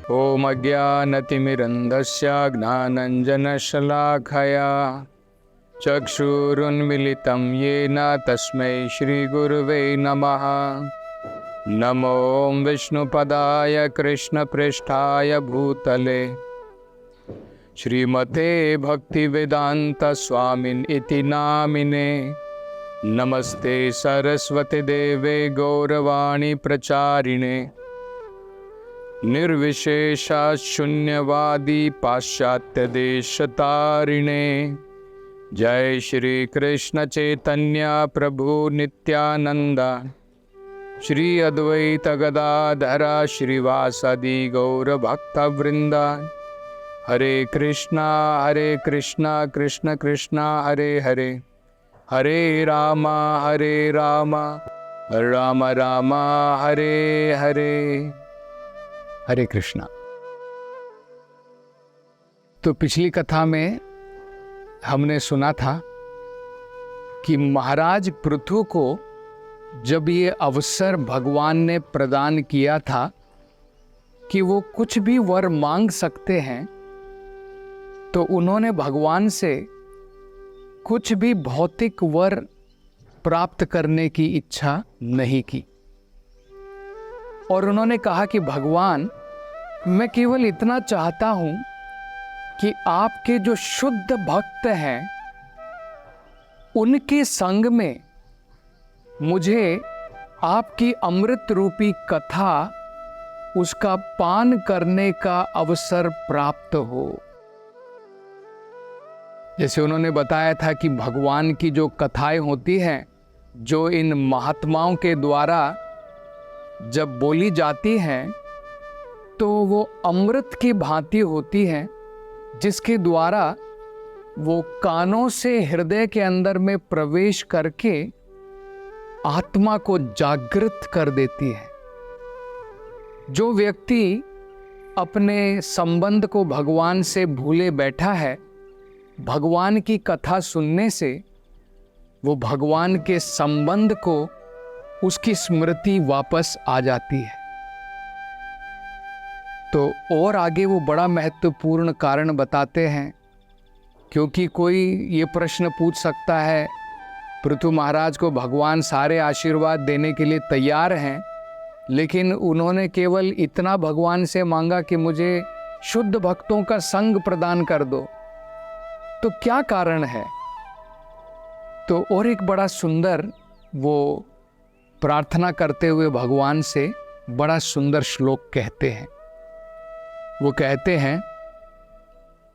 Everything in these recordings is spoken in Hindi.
ॐ अज्ञानतिमिरन्धस्य ज्ञानञ्जनशलाखया चक्षुरुन्मिलितं येन तस्मै श्रीगुरुवे नमः। नमो विष्णुपदाय कृष्णपृष्ठाय भूतले श्रीमते भक्तिवेदांत स्वामिन् इति नामिने। नमस्ते सरस्वती देवे गौरवाणी प्रचारिणे निर्विशेषा शून्यवादी पाश्चात्य देशतारिणे। जय श्री कृष्ण चैतन्य प्रभु नित्यानंद श्री अद्वैत गदाधर श्रीवासदि गौर भक्त वृंदा। हरे कृष्णा कृष्ण कृष्णा हरे हरे, हरे राम राम राम हरे हरे। हरे कृष्णा। तो पिछली कथा में हमने सुना था कि महाराज पृथु को जब ये अवसर भगवान ने प्रदान किया था कि वो कुछ भी वर मांग सकते हैं, तो उन्होंने भगवान से कुछ भी भौतिक वर प्राप्त करने की इच्छा नहीं की और उन्होंने कहा कि भगवान, मैं केवल इतना चाहता हूं कि आपके जो शुद्ध भक्त हैं उनके संग में मुझे आपकी अमृत रूपी कथा उसका पान करने का अवसर प्राप्त हो। जैसे उन्होंने बताया था कि भगवान की जो कथाएं होती हैं, जो इन महात्माओं के द्वारा जब बोली जाती हैं, तो वो अमृत की भांति होती हैं, जिसके द्वारा वो कानों से हृदय के अंदर में प्रवेश करके आत्मा को जागृत कर देती है। जो व्यक्ति अपने संबंध को भगवान से भूले बैठा है, भगवान की कथा सुनने से वो भगवान के संबंध को, उसकी स्मृति वापस आ जाती है। तो और आगे वो बड़ा महत्वपूर्ण कारण बताते हैं, क्योंकि कोई ये प्रश्न पूछ सकता है, पृथु महाराज को भगवान सारे आशीर्वाद देने के लिए तैयार हैं, लेकिन उन्होंने केवल इतना भगवान से मांगा कि मुझे शुद्ध भक्तों का संग प्रदान कर दो, तो क्या कारण है? तो और एक बड़ा सुंदर वो प्रार्थना करते हुए भगवान से बड़ा सुंदर श्लोक कहते हैं। वो कहते हैं,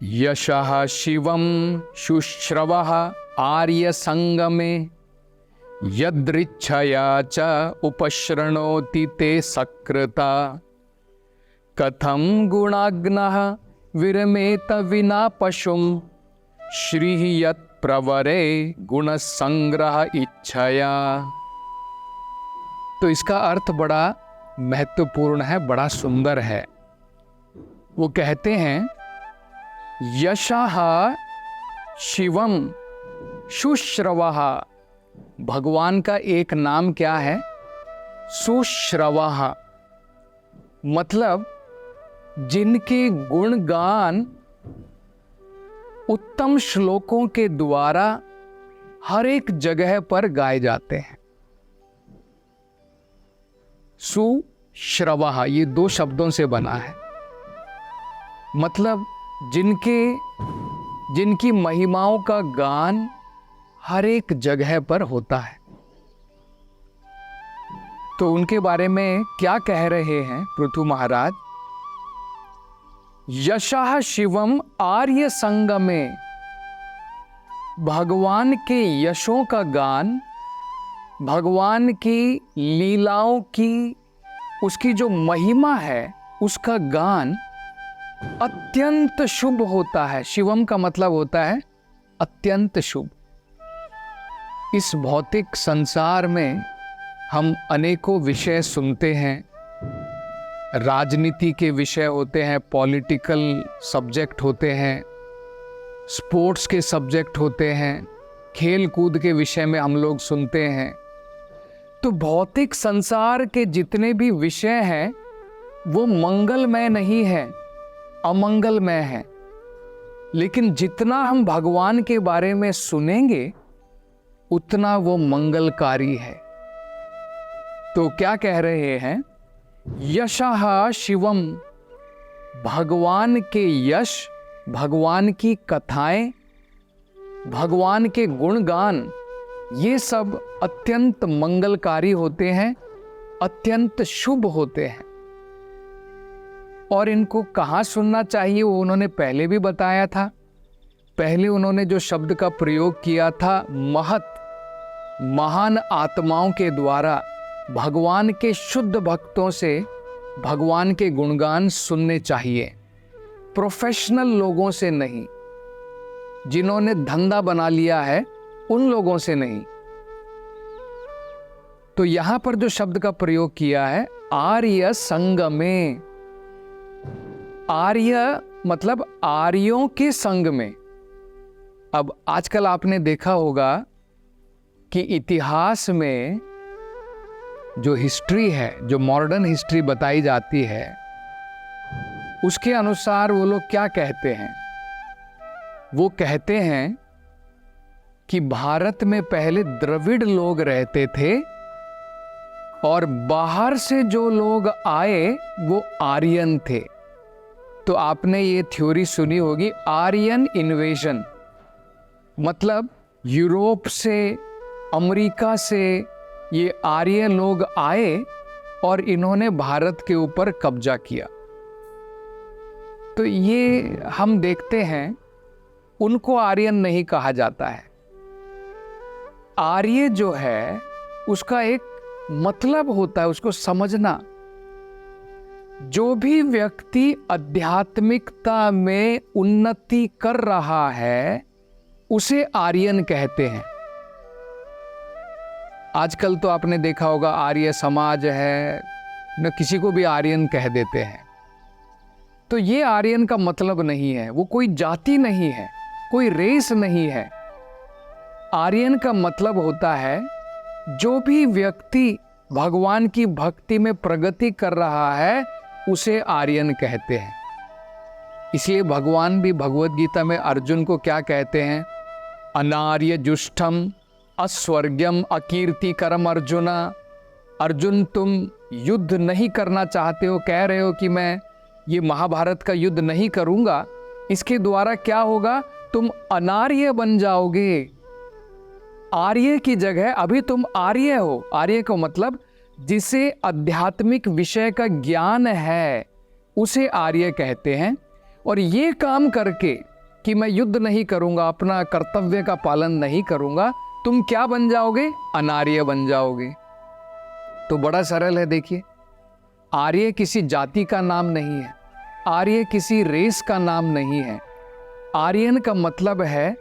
यशः शिवं शुश्रवः आर्य संगमे यदृच्छया च उपशृणोति ते सकृता कथं गुणाग्नः विरमेत विना पशुं श्रीः यत् प्रवरे गुण संग्रह इच्छया। तो इसका अर्थ बड़ा महत्वपूर्ण है, बड़ा सुंदर है। वो कहते हैं, यशः शिवम शुश्रवः, भगवान का एक नाम क्या है? सुश्रवः, मतलब जिनके गुणगान उत्तम श्लोकों के द्वारा हर एक जगह पर गाए जाते हैं। सुश्रवः ये दो शब्दों से बना है, मतलब जिनकी महिमाओं का गान हर एक जगह पर होता है। तो उनके बारे में क्या कह रहे हैं पृथु महाराज? यशः शिवम आर्य संगमे, भगवान के यशों का गान, भगवान की लीलाओं की, उसकी जो महिमा है उसका गान अत्यंत शुभ होता है। शिवम का मतलब होता है अत्यंत शुभ। इस भौतिक संसार में हम अनेकों विषय सुनते हैं, राजनीति के विषय होते हैं, पॉलिटिकल सब्जेक्ट होते हैं, स्पोर्ट्स के सब्जेक्ट होते हैं, खेल कूद के विषय में हम लोग सुनते हैं। तो भौतिक संसार के जितने भी विषय हैं वो मंगलमय नहीं है, अमंगलमय है। लेकिन जितना हम भगवान के बारे में सुनेंगे उतना वो मंगलकारी है। तो क्या कह रहे हैं? यशः शिवम, भगवान के यश, भगवान की कथाएं, भगवान के गुणगान, ये सब अत्यंत मंगलकारी होते हैं, अत्यंत शुभ होते हैं। और इनको कहाँ सुनना चाहिए वो उन्होंने पहले भी बताया था। पहले उन्होंने जो शब्द का प्रयोग किया था, महत, महान आत्माओं के द्वारा भगवान के शुद्ध भक्तों से भगवान के गुणगान सुनने चाहिए, प्रोफेशनल लोगों से नहीं, जिन्होंने धंधा बना लिया है उन लोगों से नहीं। तो यहां पर जो शब्द का प्रयोग किया है, आर्य संग में, आर्य मतलब आर्यों के संग में। अब आजकल आपने देखा होगा कि इतिहास में जो हिस्ट्री है, जो मॉडर्न हिस्ट्री बताई जाती है, उसके अनुसार वो लोग क्या कहते हैं? वो कहते हैं कि भारत में पहले द्रविड़ लोग रहते थे और बाहर से जो लोग आए वो आर्यन थे। तो आपने ये थ्योरी सुनी होगी, आर्यन इन्वेजन, मतलब यूरोप से, अमेरिका से ये आर्य लोग आए और इन्होंने भारत के ऊपर कब्जा किया। तो ये हम देखते हैं, उनको आर्यन नहीं कहा जाता है। आर्य जो है उसका एक मतलब होता है, उसको समझना। जो भी व्यक्ति आध्यात्मिकता में उन्नति कर रहा है उसे आर्यन कहते हैं। आजकल तो आपने देखा होगा आर्य समाज है न, किसी को भी आर्यन कह देते हैं। तो ये आर्यन का मतलब नहीं है, वो कोई जाति नहीं है, कोई रेस नहीं है। आर्यन का मतलब होता है जो भी व्यक्ति भगवान की भक्ति में प्रगति कर रहा है उसे आर्यन कहते हैं। इसलिए भगवान भी भगवद गीता में अर्जुन को क्या कहते हैं? अनार्य जुष्टम अस्वर्ग्यम अकीर्तिकरम अर्जुना। अर्जुन, तुम युद्ध नहीं करना चाहते हो, कह रहे हो कि मैं ये महाभारत का युद्ध नहीं करूंगा, इसके द्वारा क्या होगा? तुम अनार्य बन जाओगे। आर्य की जगह अभी तुम आर्य हो। आर्य को मतलब जिसे आध्यात्मिक विषय का ज्ञान है उसे आर्य कहते हैं। और ये काम करके कि मैं युद्ध नहीं करूंगा, अपना कर्तव्य का पालन नहीं करूंगा, तुम क्या बन जाओगे? अनार्य बन जाओगे। तो बड़ा सरल है। देखिए, आर्य किसी जाति का नाम नहीं है, आर्य किसी रेस का नाम नहीं है। आर्यन का मतलब है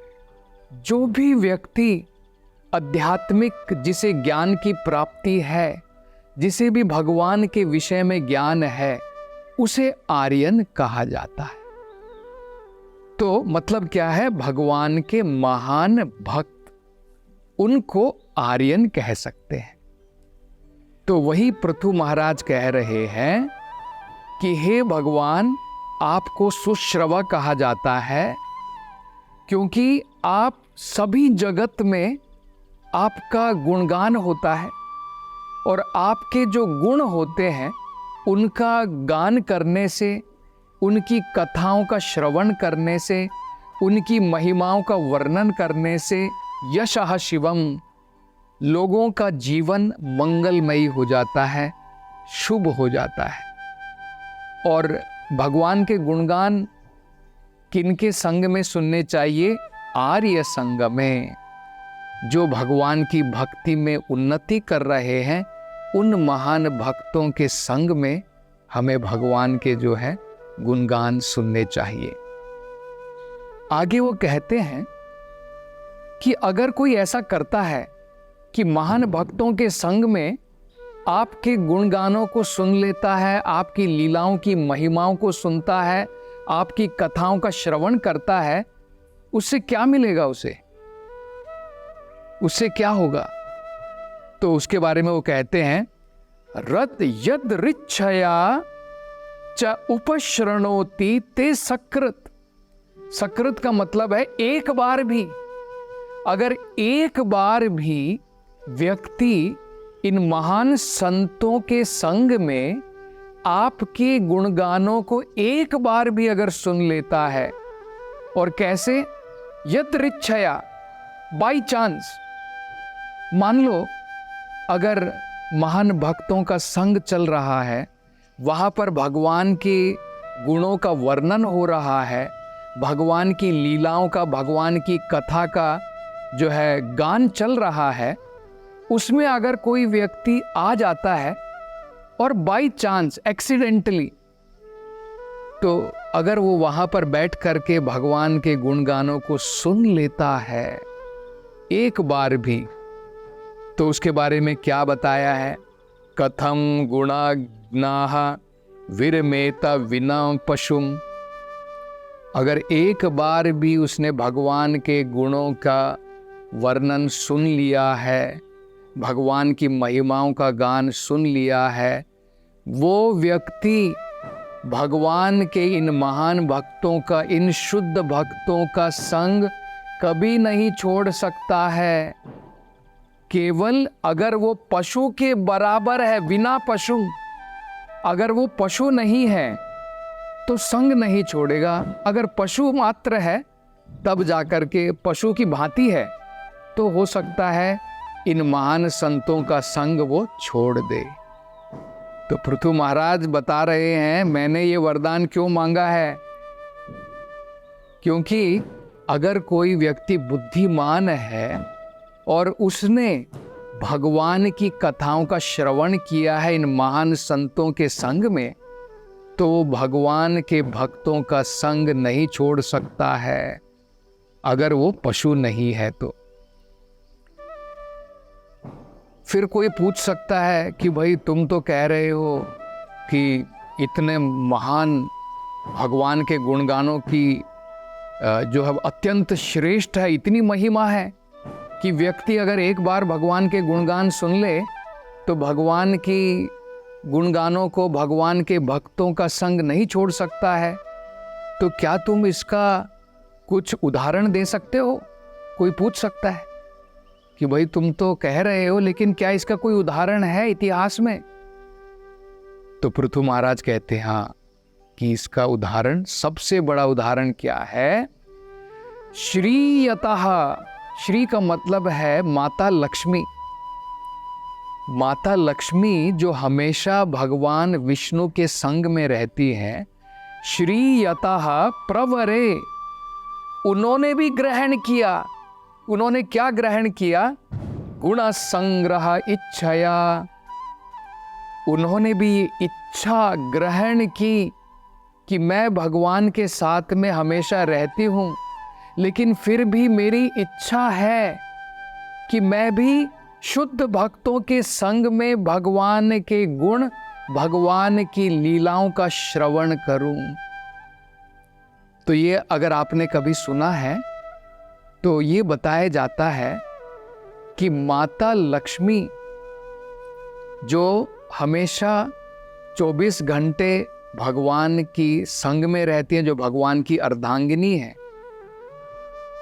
जो भी व्यक्ति आध्यात्मिक, जिसे ज्ञान की प्राप्ति है, जिसे भी भगवान के विषय में ज्ञान है, उसे आर्यन कहा जाता है। तो मतलब क्या है? भगवान के महान भक्त, उनको आर्यन कह सकते हैं। तो वही पृथु महाराज कह रहे हैं कि हे भगवान, आपको सुश्रवा कहा जाता है क्योंकि आप सभी जगत में आपका गुणगान होता है और आपके जो गुण होते हैं उनका गान करने से, उनकी कथाओं का श्रवण करने से, उनकी महिमाओं का वर्णन करने से यशः शिवम, लोगों का जीवन मंगलमयी हो जाता है, शुभ हो जाता है। और भगवान के गुणगान किनके संग में सुनने चाहिए? आर्य संग में। जो भगवान की भक्ति में उन्नति कर रहे हैं उन महान भक्तों के संग में हमें भगवान के जो है गुणगान सुनने चाहिए। आगे वो कहते हैं कि अगर कोई ऐसा करता है कि महान भक्तों के संग में आपके गुणगानों को सुन लेता है, आपकी लीलाओं की महिमाओं को सुनता है, आपकी कथाओं का श्रवण करता है, उससे क्या मिलेगा? उससे क्या होगा? तो उसके बारे में वो कहते हैं, रत यद रिच्छया च उपश्रणोति ते सकृत। सकृत का मतलब है एक बार भी। अगर एक बार भी व्यक्ति इन महान संतों के संग में आपके गुणगानों को एक बार भी अगर सुन लेता है, और कैसे, यदृच्छया, बाई चांस, मान लो अगर महान भक्तों का संग चल रहा है, वहाँ पर भगवान के गुणों का वर्णन हो रहा है, भगवान की लीलाओं का, भगवान की कथा का जो है गान चल रहा है, उसमें अगर कोई व्यक्ति आ जाता है और बाई चांस, एक्सीडेंटली, तो अगर वो वहाँ पर बैठ करके भगवान के गुणगानों को सुन लेता है एक बार भी, तो उसके बारे में क्या बताया है? कथम गुणाग्नाः विरमेत विना पशुम। अगर एक बार भी उसने भगवान के गुणों का वर्णन सुन लिया है, भगवान की महिमाओं का गान सुन लिया है, वो व्यक्ति भगवान के इन महान भक्तों का, इन शुद्ध भक्तों का संग कभी नहीं छोड़ सकता है। केवल अगर वो पशु के बराबर है, बिना पशु, अगर वो पशु नहीं है तो संग नहीं छोड़ेगा। अगर पशु मात्र है तब जाकर के, पशु की भांति है, तो हो सकता है इन महान संतों का संग वो छोड़ दे। तो पृथु महाराज बता रहे हैं, मैंने ये वरदान क्यों मांगा है? क्योंकि अगर कोई व्यक्ति बुद्धिमान है और उसने भगवान की कथाओं का श्रवण किया है इन महान संतों के संग में, तो वो भगवान के भक्तों का संग नहीं छोड़ सकता है, अगर वो पशु नहीं है तो। फिर कोई पूछ सकता है कि भाई तुम तो कह रहे हो कि इतने महान भगवान के गुणगानों की जो है अत्यंत श्रेष्ठ है, इतनी महिमा है कि व्यक्ति अगर एक बार भगवान के गुणगान सुन ले तो भगवान की गुणगानों को, भगवान के भक्तों का संग नहीं छोड़ सकता है। तो क्या तुम इसका कुछ उदाहरण दे सकते हो? कोई पूछ सकता है कि भाई तुम तो कह रहे हो, लेकिन क्या इसका कोई उदाहरण है इतिहास में? तो पृथु महाराज कहते हैं हाँ, कि इसका उदाहरण, सबसे बड़ा उदाहरण क्या है? श्रीयतः, श्री का मतलब है माता लक्ष्मी। माता लक्ष्मी जो हमेशा भगवान विष्णु के संग में रहती हैं, श्रीयतः प्रवरे, उन्होंने भी ग्रहण किया। उन्होंने क्या ग्रहण किया? गुण संग्रह इच्छया। उन्होंने भी ये इच्छा ग्रहण की कि मैं भगवान के साथ में हमेशा रहती हूँ, लेकिन फिर भी मेरी इच्छा है कि मैं भी शुद्ध भक्तों के संग में भगवान के गुण, भगवान की लीलाओं का श्रवण करूं। तो ये अगर आपने कभी सुना है तो ये बताया जाता है कि माता लक्ष्मी जो हमेशा 24 घंटे भगवान की संग में रहती हैं, जो भगवान की अर्धांगिनी है,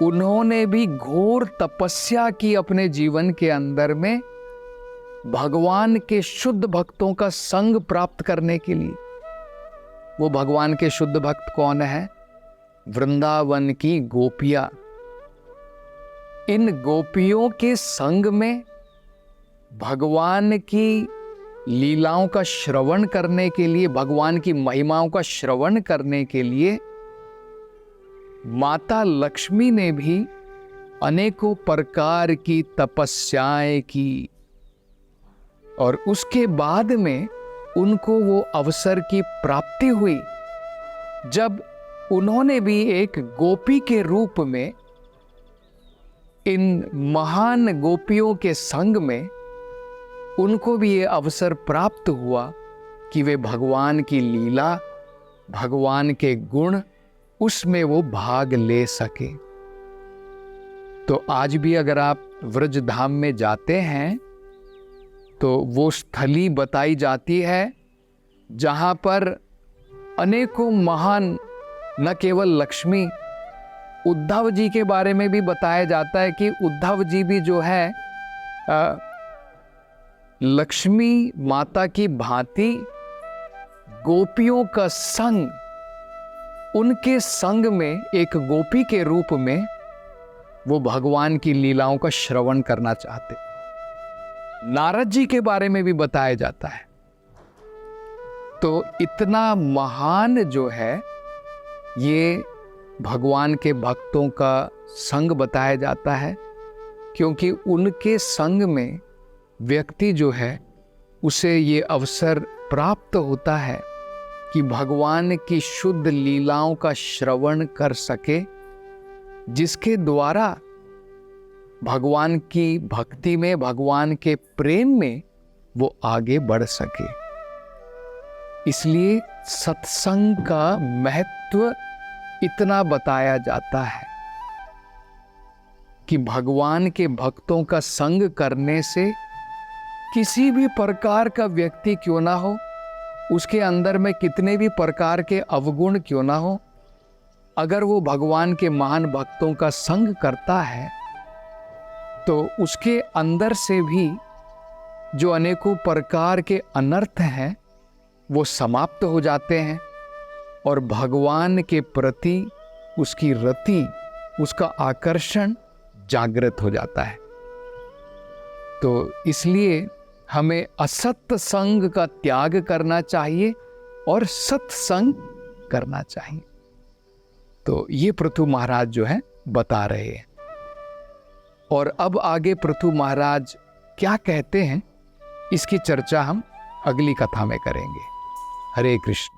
उन्होंने भी घोर तपस्या की अपने जीवन के अंदर में भगवान के शुद्ध भक्तों का संग प्राप्त करने के लिए। वो भगवान के शुद्ध भक्त कौन है? वृंदावन की गोपियां। इन गोपियों के संग में भगवान की लीलाओं का श्रवण करने के लिए, भगवान की महिमाओं का श्रवण करने के लिए माता लक्ष्मी ने भी अनेकों प्रकार की तपस्याएं की, और उसके बाद में उनको वो अवसर की प्राप्ति हुई जब उन्होंने भी एक गोपी के रूप में इन महान गोपियों के संग में उनको भी ये अवसर प्राप्त हुआ कि वे भगवान की लीला, भगवान के गुण, उसमें वो भाग ले सके। तो आज भी अगर आप व्रज धाम में जाते हैं तो वो स्थली बताई जाती है जहाँ पर अनेकों महान, न केवल लक्ष्मी, उद्धव जी के बारे में भी बताया जाता है कि उद्धव जी भी जो है लक्ष्मी माता की भांति गोपियों का संग, उनके संग में एक गोपी के रूप में वो भगवान की लीलाओं का श्रवण करना चाहते। नारद जी के बारे में भी बताया जाता है। तो इतना महान जो है ये भगवान के भक्तों का संग बताया जाता है, क्योंकि उनके संग में व्यक्ति जो है उसे ये अवसर प्राप्त होता है कि भगवान की शुद्ध लीलाओं का श्रवण कर सके, जिसके द्वारा भगवान की भक्ति में, भगवान के प्रेम में वो आगे बढ़ सके। इसलिए सत्संग का महत्व इतना बताया जाता है कि भगवान के भक्तों का संग करने से किसी भी प्रकार का व्यक्ति क्यों ना हो, उसके अंदर में कितने भी प्रकार के अवगुण क्यों ना हो, अगर वो भगवान के महान भक्तों का संग करता है तो उसके अंदर से भी जो अनेकों प्रकार के अनर्थ हैं वो समाप्त हो जाते हैं और भगवान के प्रति उसकी रति, उसका आकर्षण जागृत हो जाता है। तो इसलिए हमें असत्य संग का त्याग करना चाहिए और सत्संग करना चाहिए। तो ये पृथु महाराज जो है बता रहे हैं। और अब आगे पृथु महाराज क्या कहते हैं, इसकी चर्चा हम अगली कथा में करेंगे। हरे कृष्ण।